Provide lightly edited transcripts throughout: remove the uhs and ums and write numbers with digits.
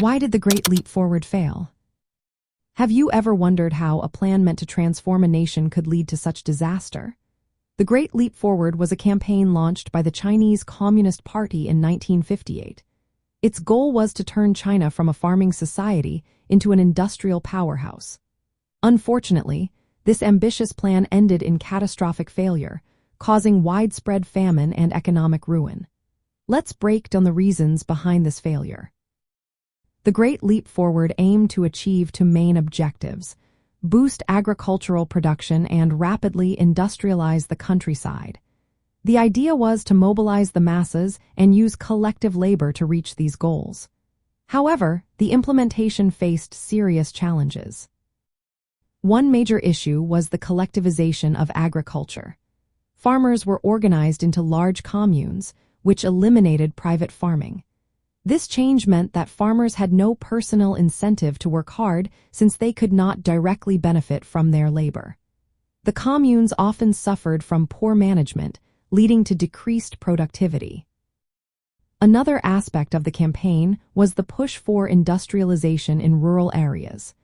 Why did the Great Leap Forward fail? Have you ever wondered how a plan meant to transform a nation could lead to such disaster? The Great Leap Forward was a campaign launched by the Chinese Communist Party in 1958. Its goal was to turn China from a farming society into an industrial powerhouse. Unfortunately, this ambitious plan ended in catastrophic failure, causing widespread famine and economic ruin. Let's break down the reasons behind this failure. The Great Leap Forward aimed to achieve two main objectives: boost agricultural production and rapidly industrialize the countryside. The idea was to mobilize the masses and use collective labor to reach these goals. However, the implementation faced serious challenges. One major issue was the collectivization of agriculture. Farmers were organized into large communes, which eliminated private farming. This change meant that farmers had no personal incentive to work hard since they could not directly benefit from their labor. The communes often suffered from poor management, leading to decreased productivity. Another aspect of the campaign was the push for industrialization in rural areas.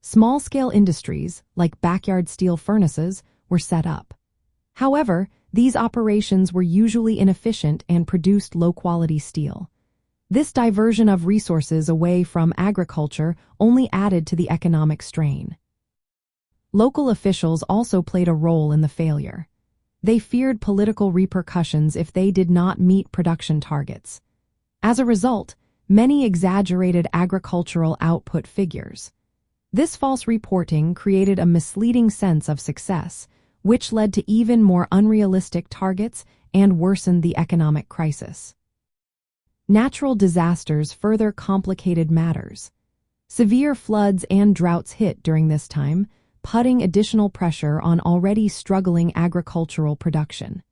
Small-scale industries, like backyard steel furnaces, were set up. However, these operations were usually inefficient and produced low-quality steel. This diversion of resources away from agriculture only added to the economic strain. Local officials also played a role in the failure. They feared political repercussions if they did not meet production targets. As a result, many exaggerated agricultural output figures. This false reporting created a misleading sense of success, which led to even more unrealistic targets and worsened the economic crisis. Natural disasters further complicated matters. Severe floods and droughts hit during this time, putting additional pressure on already struggling agricultural production.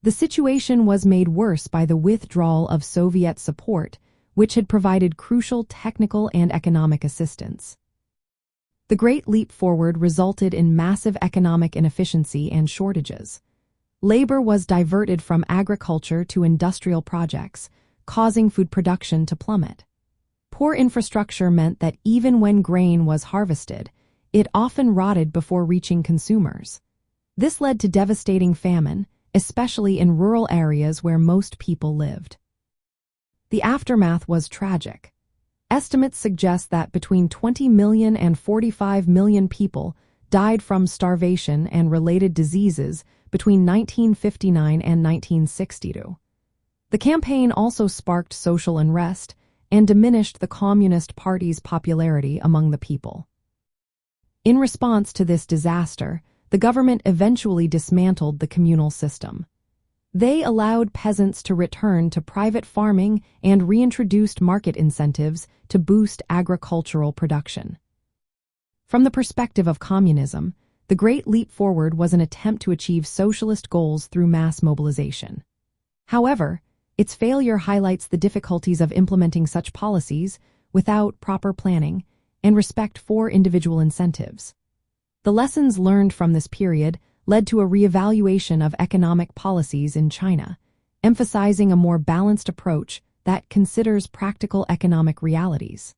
The situation was made worse by the withdrawal of Soviet support, which had provided crucial technical and economic assistance. The Great Leap Forward resulted in massive economic inefficiency and shortages. Labor was diverted from agriculture to industrial projects, causing food production to plummet. Poor infrastructure meant that even when grain was harvested, it often rotted before reaching consumers. This led to devastating famine, especially in rural areas where most people lived. The aftermath was tragic. Estimates suggest that between 20 million and 45 million people died from starvation and related diseases between 1959 and 1962. The campaign also sparked social unrest and diminished the Communist Party's popularity among the people. In response to this disaster, the government eventually dismantled the communal system. They allowed peasants to return to private farming and reintroduced market incentives to boost agricultural production. From the perspective of communism, the Great Leap Forward was an attempt to achieve socialist goals through mass mobilization. However, its failure highlights the difficulties of implementing such policies without proper planning and respect for individual incentives. The lessons learned from this period led to a reevaluation of economic policies in China, emphasizing a more balanced approach that considers practical economic realities.